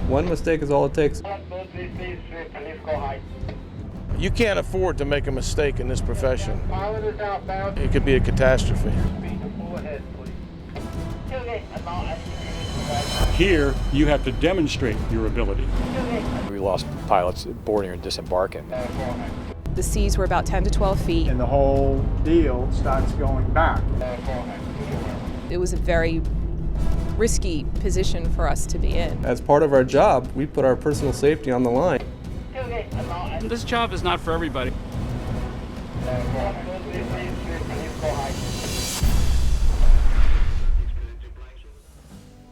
One mistake is all it takes. You can't afford to make a mistake in this profession. It could be a catastrophe. Here, you have to demonstrate your ability. We lost pilots boarding and disembarking. The seas were about 10 to 12 feet. And the whole deal starts going back. It was a very risky position for us to be in. As part of our job, we put our personal safety on the line. This job is not for everybody.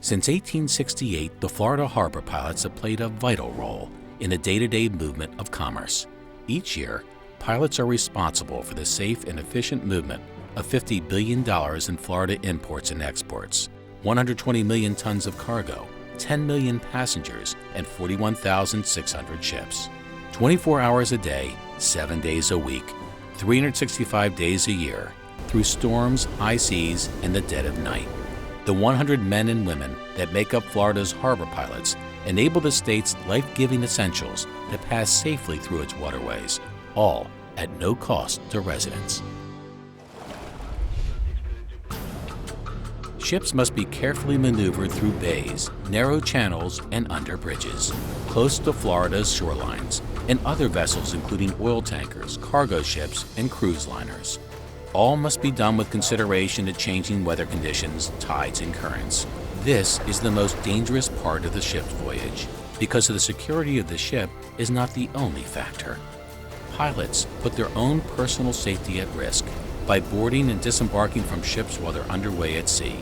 Since 1868, the Florida harbor pilots have played a vital role in the day-to-day movement of commerce. Each year, pilots are responsible for the safe and efficient movement of $50 billion in Florida imports and exports, 120 million tons of cargo, 10 million passengers, and 41,600 ships. 24 hours a day, 7 days a week, 365 days a year, through storms, high seas, and the dead of night. The 100 men and women that make up Florida's harbor pilots enable the state's life-giving essentials to pass safely through its waterways, all at no cost to residents. Ships must be carefully maneuvered through bays, narrow channels, and under bridges, close to Florida's shorelines, and other vessels including oil tankers, cargo ships, and cruise liners. All must be done with consideration to changing weather conditions, tides, and currents. This is the most dangerous part of the ship's voyage, because the security of the ship is not the only factor. Pilots put their own personal safety at risk by boarding and disembarking from ships while they're underway at sea.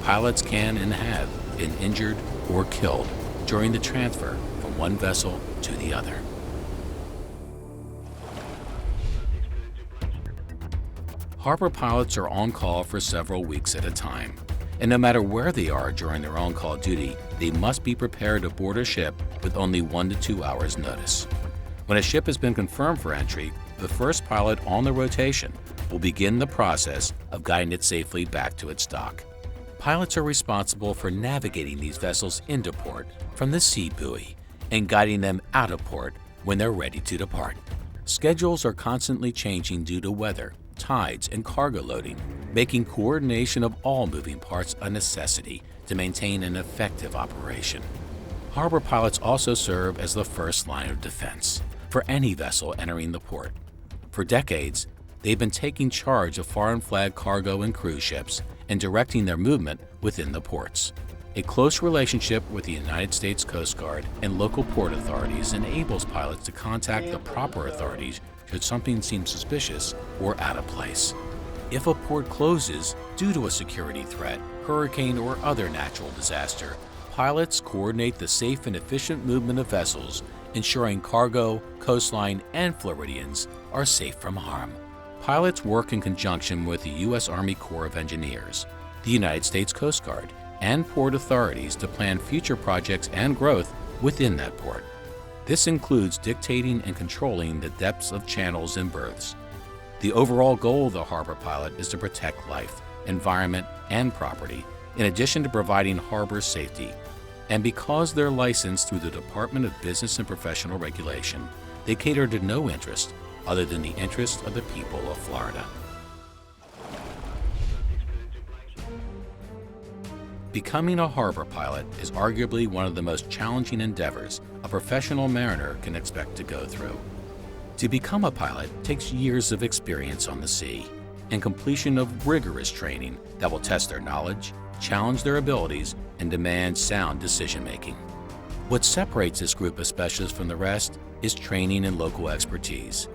Pilots can and have been injured or killed during the transfer from one vessel to the other. Harbor pilots are on call for several weeks at a time, and no matter where they are during their on-call duty, they must be prepared to board a ship with only 1 to 2 hours notice. When a ship has been confirmed for entry, the first pilot on the rotation will begin the process of guiding it safely back to its dock. Pilots are responsible for navigating these vessels into port from the sea buoy and guiding them out of port when they're ready to depart. Schedules are constantly changing due to weather, tides, and cargo loading, making coordination of all moving parts a necessity to maintain an effective operation. Harbor pilots also serve as the first line of defense for any vessel entering the port. For decades, they've been taking charge of foreign flag cargo and cruise ships and directing their movement within the ports. A close relationship with the United States Coast Guard and local port authorities enables pilots to contact the proper authorities should something seem suspicious or out of place. If a port closes due to a security threat, hurricane, or other natural disaster, pilots coordinate the safe and efficient movement of vessels, ensuring cargo, coastline, and Floridians are safe from harm. Pilots work in conjunction with the U.S. Army Corps of Engineers, the United States Coast Guard, and port authorities to plan future projects and growth within that port. This includes dictating and controlling the depths of channels and berths. The overall goal of the harbor pilot is to protect life, environment, and property, in addition to providing harbor safety. And because they're licensed through the Department of Business and Professional Regulation, they cater to no interest other than the interest of the people of Florida. Becoming a harbor pilot is arguably one of the most challenging endeavors a professional mariner can expect to go through. To become a pilot takes years of experience on the sea and completion of rigorous training that will test their knowledge, challenge their abilities, and demand sound decision-making. What separates this group of specialists from the rest is training and local expertise.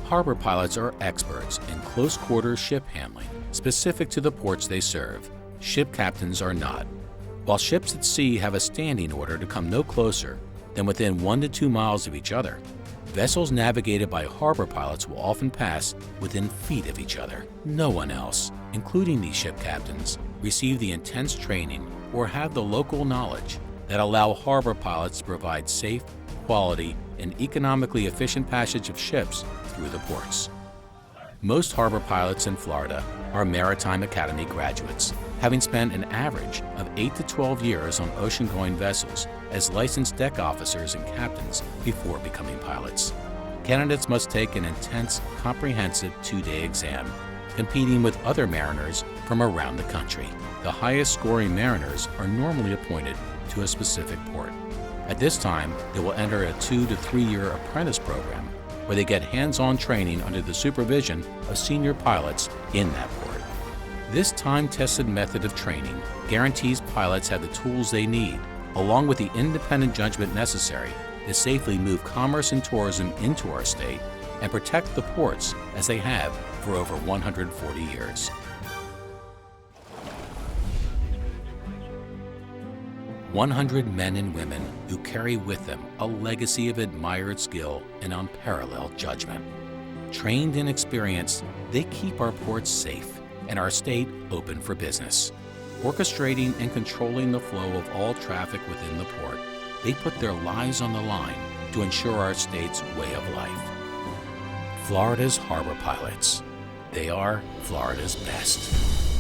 Harbor pilots are experts in close-quarter ship handling specific to the ports they serve. Ship captains are not. While ships at sea have a standing order to come no closer than within 1 to 2 miles of each other, vessels navigated by harbor pilots will often pass within feet of each other. No one else, including these ship captains, receive the intense training or have the local knowledge that allow harbor pilots to provide safe, quality, and economically efficient passage of ships through the ports. Most harbor pilots in Florida are Maritime Academy graduates, having spent an average of 8 to 12 years on ocean-going vessels as licensed deck officers and captains before becoming pilots. Candidates must take an intense, comprehensive 2-day exam, competing with other mariners from around the country. The highest-scoring mariners are normally appointed to a specific port. At this time, they will enter a 2 to 3 year apprentice program where they get hands-on training under the supervision of senior pilots in that port. This time-tested method of training guarantees pilots have the tools they need, along with the independent judgment necessary to safely move commerce and tourism into our state and protect the ports as they have for over 140 years. "100 men and women who carry with them a legacy of admired skill and unparalleled judgment. Trained and experienced, they keep our ports safe and our state open for business. Orchestrating and controlling the flow of all traffic within the port, they put their lives on the line to ensure our state's way of life. Florida's harbor pilots. They are Florida's best."